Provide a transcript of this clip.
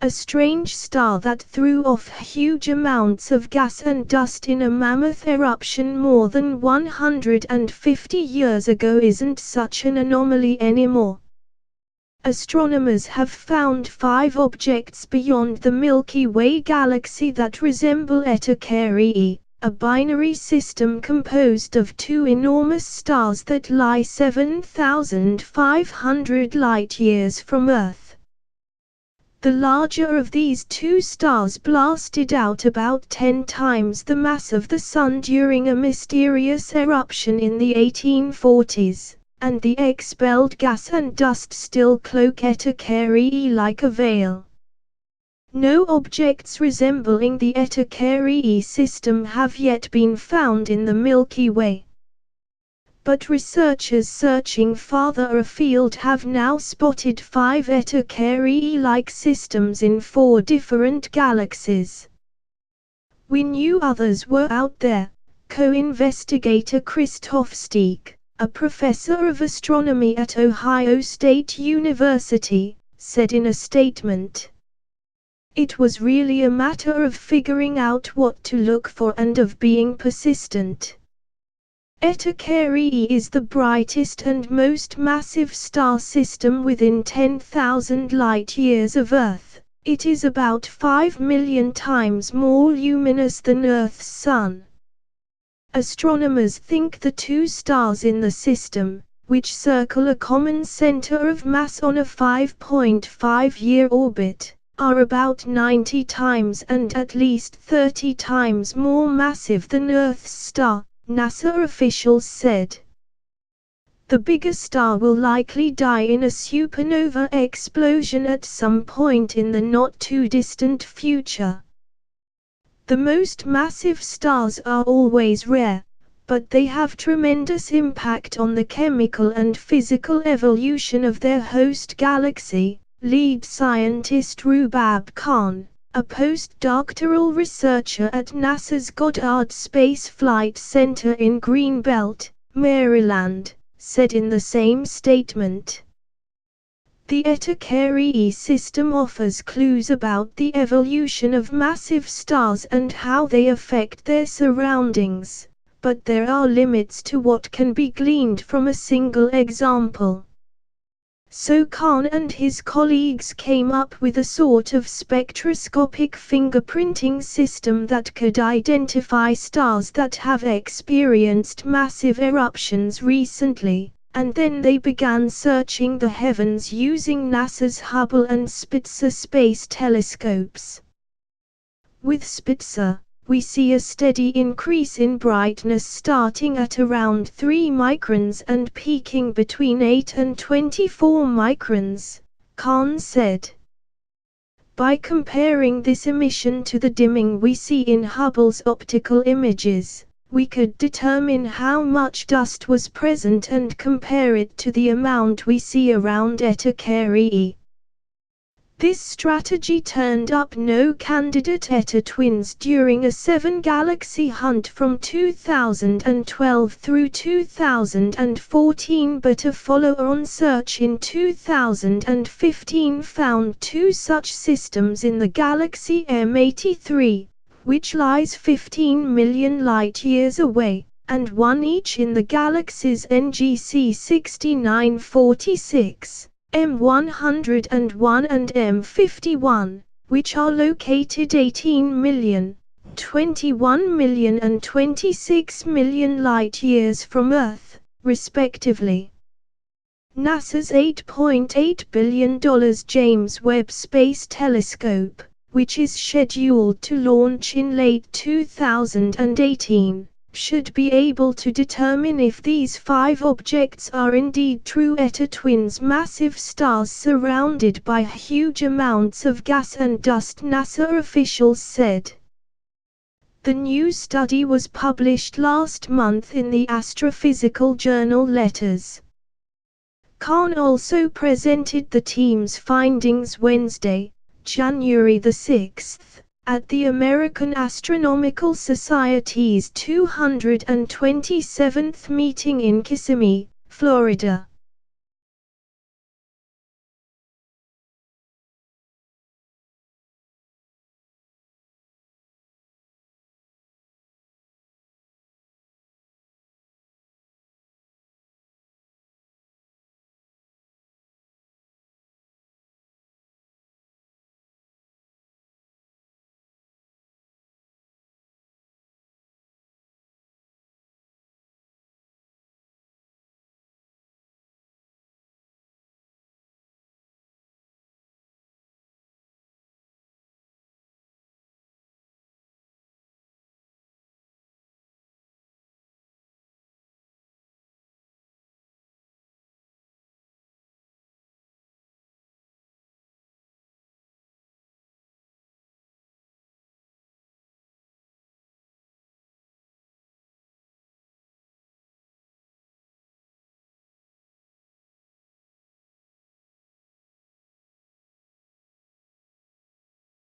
a strange star that threw off huge amounts of gas and dust in a mammoth eruption more than 150 years ago isn't such an anomaly anymore. Astronomers have found 5 objects beyond the Milky Way galaxy that resemble Eta Carinae, a binary system composed of 2 enormous stars that lie 7,500 light-years from Earth. The larger of these 2 stars blasted out about 10 times the mass of the Sun during a mysterious eruption in the 1840s, and the expelled gas and dust still cloak Eta Carinae like a veil. No objects resembling the Eta Carinae system have yet been found in the Milky Way. But researchers searching farther afield have now spotted 5 Eta Carinae-like systems in 4 different galaxies. We knew others were out there, co-investigator Christoph Stieck, a professor of astronomy at Ohio State University, said in a statement. It was really a matter of figuring out what to look for and of being persistent. Eta Carinae is the brightest and most massive star system within 10,000 light-years of Earth. It is about 5 million times more luminous than Earth's Sun. Astronomers think the 2 stars in the system, which circle a common center of mass on a 5.5-year orbit, are about 90 times and at least 30 times more massive than Earth's star, NASA officials said. The bigger star will likely die in a supernova explosion at some point in the not-too-distant future. The most massive stars are always rare, but they have tremendous impact on the chemical and physical evolution of their host galaxy, lead scientist Rubab Khan, a postdoctoral researcher at NASA's Goddard Space Flight Center in Greenbelt, Maryland, said in the same statement. The Eta Carinae system offers clues about the evolution of massive stars and how they affect their surroundings, but there are limits to what can be gleaned from a single example. So Khan and his colleagues came up with a sort of spectroscopic fingerprinting system that could identify stars that have experienced massive eruptions recently, and then they began searching the heavens using NASA's Hubble and Spitzer space telescopes. With Spitzer, we see a steady increase in brightness starting at around 3 microns and peaking between 8 and 24 microns, Khan said. By comparing this emission to the dimming we see in Hubble's optical images, we could determine how much dust was present and compare it to the amount we see around Eta Carinae. This strategy turned up no candidate Eta twins during a 7-galaxy hunt from 2012 through 2014, but a follow-on search in 2015 found 2 such systems in the galaxy M83, which lies 15 million light-years away, and 1 each in the galaxies NGC 6946. M101 and M51, which are located 18 million, 21 million and 26 million light-years from Earth, respectively. NASA's $8.8 billion James Webb Space Telescope, which is scheduled to launch in late 2018, should be able to determine if these 5 objects are indeed true Eta twins, massive stars surrounded by huge amounts of gas and dust, NASA officials said. The new study was published last month in the astrophysical journal Letters. Khan also presented the team's findings Wednesday, January 6, at the American Astronomical Society's 227th meeting in Kissimmee, Florida.